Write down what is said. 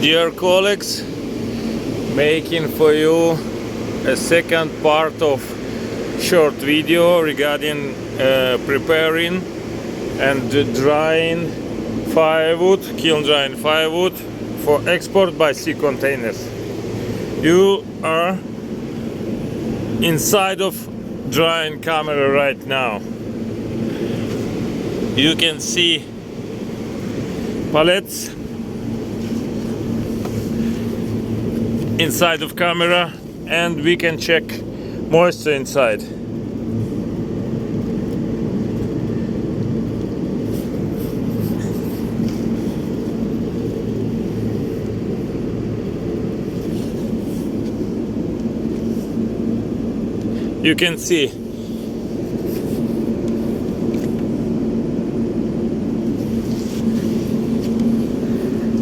Dear colleagues, making for you a second part of short video regarding preparing and drying firewood, kiln drying firewood for export by sea containers. You are inside of drying camera right now. You can see pallets inside of camera, and we can check moisture inside. You can see